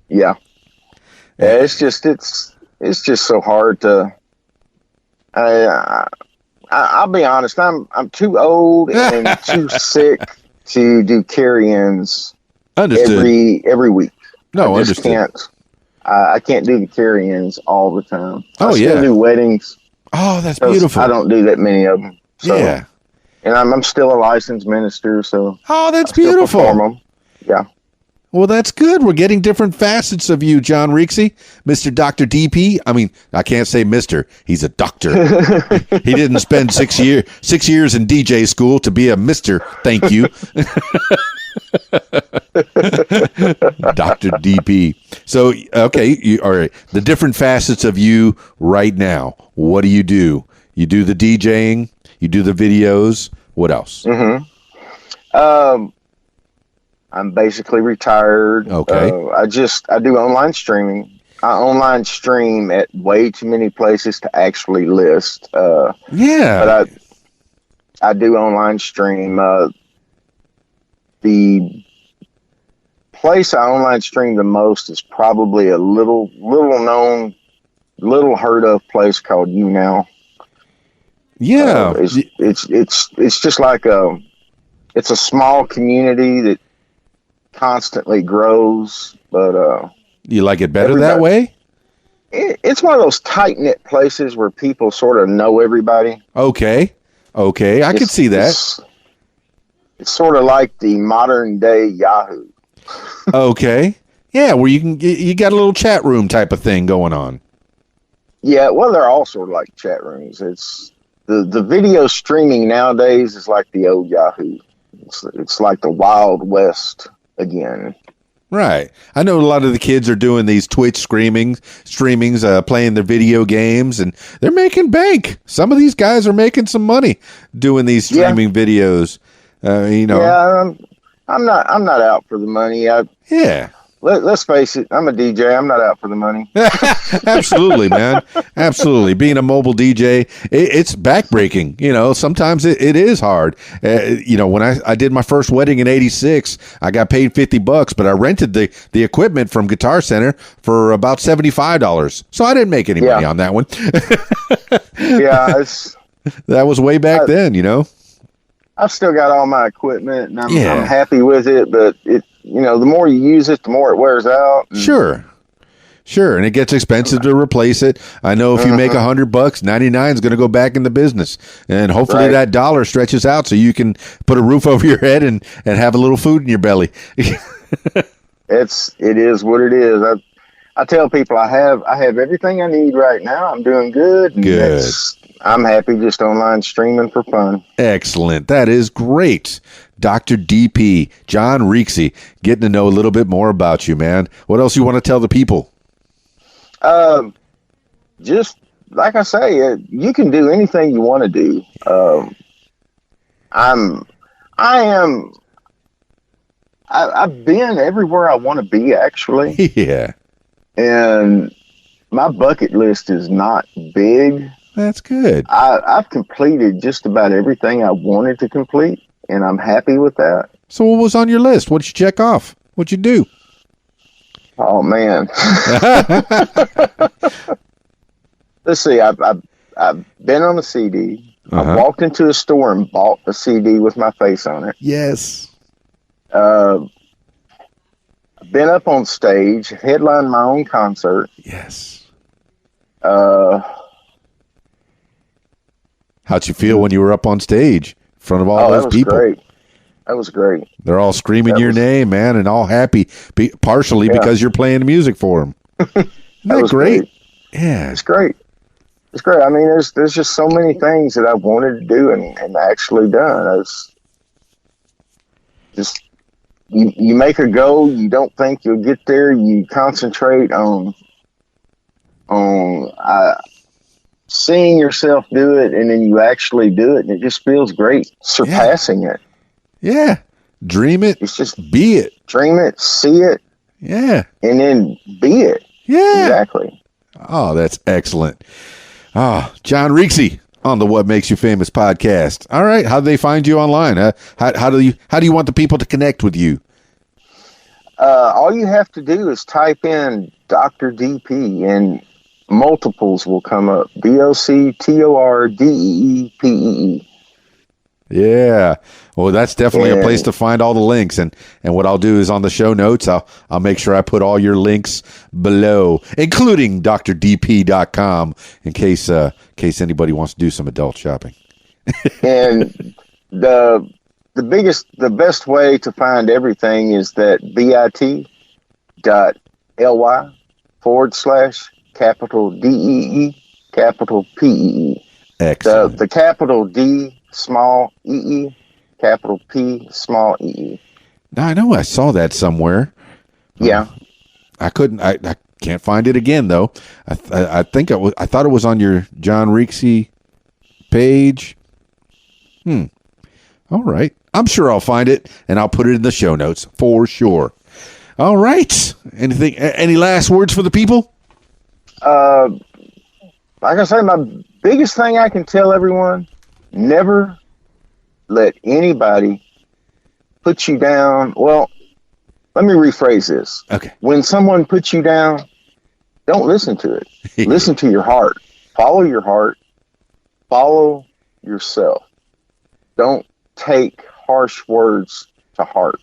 Yeah. Yeah, it's just so hard to, I'll be honest. I'm too old and too sick to do carry-ins every week. No, I just can't. I can't do the carry-ins all the time. Oh, I still do weddings. Oh, that's beautiful. I don't do that many of them. So, yeah. And I'm still a licensed minister, so. Oh, that's beautiful. Perform them. Yeah. Well, that's good. We're getting different facets of you, John Rixse, Mr. Dr. DP. I mean, I can't say Mr. He's a doctor. He didn't spend 6 years in DJ school to be a Mr. Thank you. Dr. DP. So, okay, all right. The different facets of you right now. What do? You do the DJing, you do the videos. What else? I'm basically retired. Okay. I do online streaming. I online stream at way too many places to actually list. But I do online stream. The place I online stream the most is probably a little known, little heard of place called YouNow. Yeah. It's just like it's a small community that constantly grows, but you like it better that way? It's one of those tight-knit places where people sort of know everybody. Okay, I can see that. It's sort of like the modern day Yahoo. Okay, yeah, where you got a little chat room type of thing going on. Yeah, well, they're all sort of like chat rooms. It's the video streaming nowadays is like the old Yahoo. It's like the Wild West again. Right. I know a lot of the kids are doing these Twitch streamings, playing their video games, and they're making bank. Some of these guys are making some money doing these streaming videos. Yeah, I'm not out for the money. let's face it, I'm a DJ. I'm not out for the money. Absolutely, man. Absolutely. Being a mobile DJ, it's backbreaking. You know, sometimes it is hard. You know, when I did my first wedding in '86, I got paid $50, but I rented the equipment from Guitar Center for about $75. So I didn't make any money on that one. Yeah, that was way back then, you know. I've still got all my equipment, and I'm happy with it. But you know, the more you use it, the more it wears out. Sure, and it gets expensive to replace it. I know if you make $100, 99 is going to go back in the business, and hopefully that dollar stretches out so you can put a roof over your head and have a little food in your belly. It is what it is. I tell people I have everything I need right now. I'm doing good. Good. I'm happy just online streaming for fun. Excellent. That is great. Dr. DP, John Rixse, getting to know a little bit more about you, man. What else you want to tell the people? Just like I say, you can do anything you want to do. I've been everywhere I want to be, actually. Yeah. And my bucket list is not big. That's good. I've completed just about everything I wanted to complete, and I'm happy with that. So what was on your list? What did you check off? What'd you do? Oh, man. Let's see. I've been on a CD. I walked into a store and bought a CD with my face on it. Yes. I've been up on stage, headlined my own concert. Yes. How'd you feel when you were up on stage in front of all those people? Great. That was great. They're all screaming your name, man, and all happy, partially because you're playing the music for them. Isn't that great? Yeah. It's great. It's great. I mean, there's just so many things that I wanted to do and actually done. I was just, you make a goal, you don't think you'll get there, you concentrate on seeing yourself do it, and then you actually do it, and it just feels great surpassing it. Yeah. Dream it. It's just be it. Dream it, see it. Yeah. And then be it. Yeah. Exactly. Oh, that's excellent. Oh, John Rixse on the What Makes You Famous podcast. All right. How do they find you online? How do you want the people to connect with you? All you have to do is type in Dr. DP and multiples will come up. DoctorDeepee. Yeah. Well, that's definitely a place to find all the links. And what I'll do is on the show notes, I'll make sure I put all your links below, including drdp.com in case anybody wants to do some adult shopping. And the best way to find everything is that bit.ly/capital DEE capital PEE. Excellent. The capital D small EE capital P small EE. Now I know I saw that somewhere. Yeah. I can't find it again though. I think I thought it was on your John Rixse page. All right. I'm sure I'll find it and I'll put it in the show notes for sure. All right. Any last words for the people? Like I say, my biggest thing I can tell everyone, never let anybody put you down. Well, let me rephrase this. Okay. When someone puts you down, don't listen to it. Listen to your heart. Follow your heart. Follow yourself. Don't take harsh words to heart.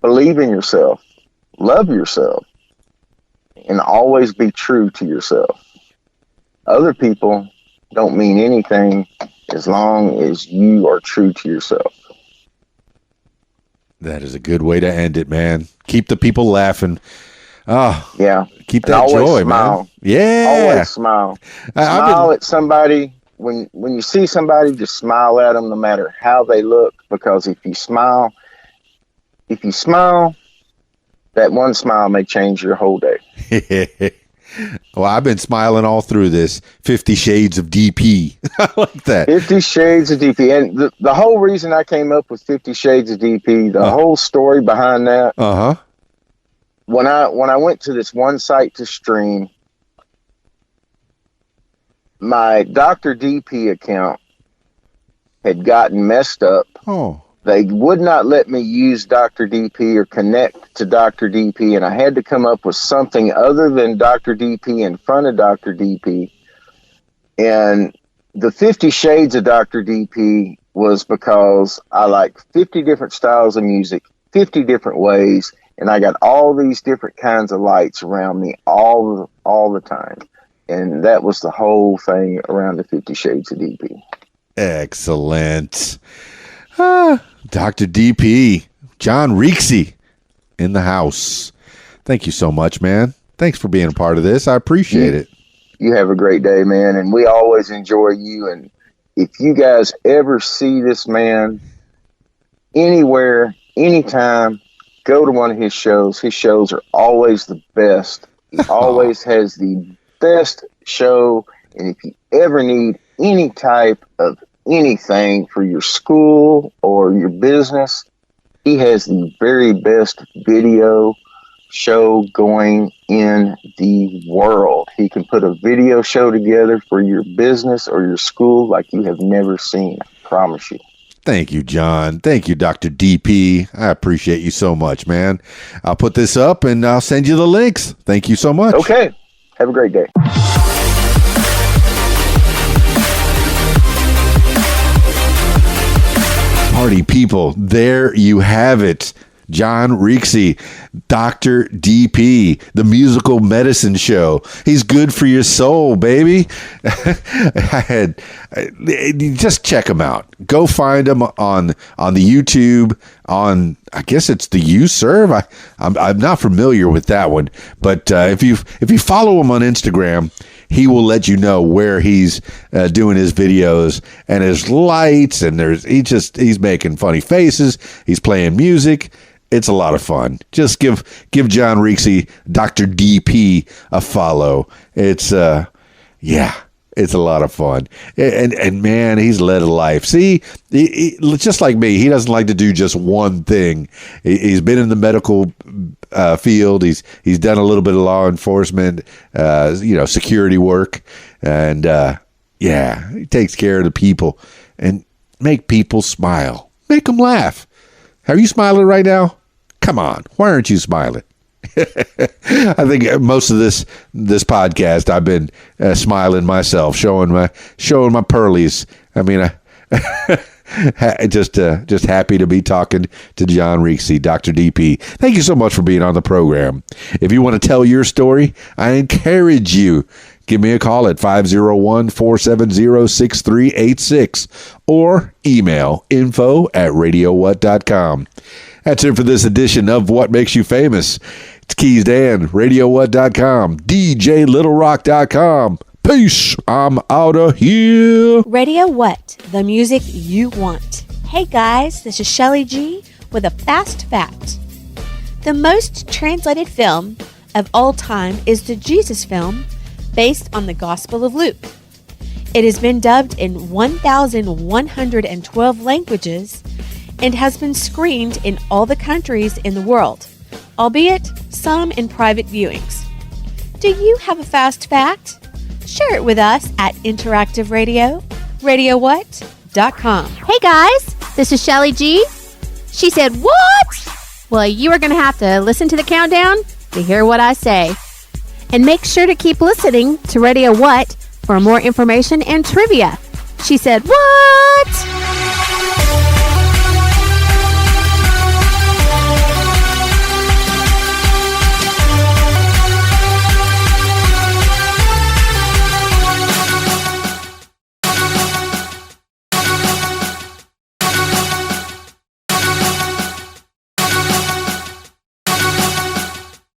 Believe in yourself. Love yourself. And always be true to yourself. Other people don't mean anything as long as you are true to yourself. That is a good way to end it, man. Keep the people laughing. Oh, yeah. Keep that joy, smile. Man. Yeah. Always smile. Smile at somebody. When you see somebody, just smile at them no matter how they look. Because if you smile, that one smile may change your whole day. Well, I've been smiling all through this 50 Shades of DP. I like that. 50 Shades of DP. And the whole reason I came up with 50 Shades of DP, the whole story behind that when I went to this one site to stream, my Dr. DP account had gotten messed up. Oh. They would not let me use Dr. DP or connect to Dr. DP, and I had to come up with something other than Dr. DP in front of Dr. DP. And the 50 Shades of Dr. DP was because I like 50 different styles of music, 50 different ways, and I got all these different kinds of lights around me all the time. And that was the whole thing around the 50 Shades of DP. Excellent. Dr. DP, John Rixse in the house. Thank you so much, man. Thanks for being a part of this. I appreciate it. You have a great day, man. And we always enjoy you. And if you guys ever see this man anywhere, anytime, go to one of his shows. His shows are always the best. He always has the best show. And if you ever need any type of anything for your school or your business, he has the very best video show going in the world. He can put a video show together for your business or your school like you have never seen. I promise you. Thank you, John. Thank you, Dr. DP. I appreciate you so much, man. I'll put this up and I'll send you the links. Thank you so much. Okay. Have a great day. Party people, there you have it. John Rixse, Dr. DP, the musical medicine show. He's good for your soul, baby. Just check him out. Go find him on the YouTube, on, I guess it's the YouServe. I'm not familiar with that one, but if you follow him on Instagram, he will let you know where he's doing his videos and his lights, and he's making funny faces. He's playing music. It's a lot of fun. Just give John Rixse, Dr. DP, a follow. It's it's a lot of fun. And man, he's led a life. See, he, just like me, he doesn't like to do just one thing. He's been in the medical field. He's done a little bit of law enforcement, security work, and he takes care of the people and make people smile, make them laugh. Are you smiling right now? Come on, why aren't you smiling? I think most of this podcast I've been smiling myself, showing my pearlies. I mean, just happy to be talking to John Rixse, Dr. DP. Thank you so much for being on the program. If you want to tell your story, I encourage you. Give me a call at 501-470-6386 or email info@radiowhat.com. That's it for this edition of What Makes You Famous. It's Keys Dan, RadioWhat.com, DJLittleRock.com. Peace. I'm out of here. Radio What, the music you want. Hey guys, this is Shelly G with a fast fact. The most translated film of all time is the Jesus film, based on the Gospel of Luke. It has been dubbed in 1,112 languages and has been screened in all the countries in the world, albeit some in private viewings. Do you have a fast fact? Share it with us at Interactive Radio, RadioWhat.com. Hey guys, this is Shelly G. She said, what? Well, you are going to have to listen to the countdown to hear what I say. And make sure to keep listening to Radio What for more information and trivia. She said, what?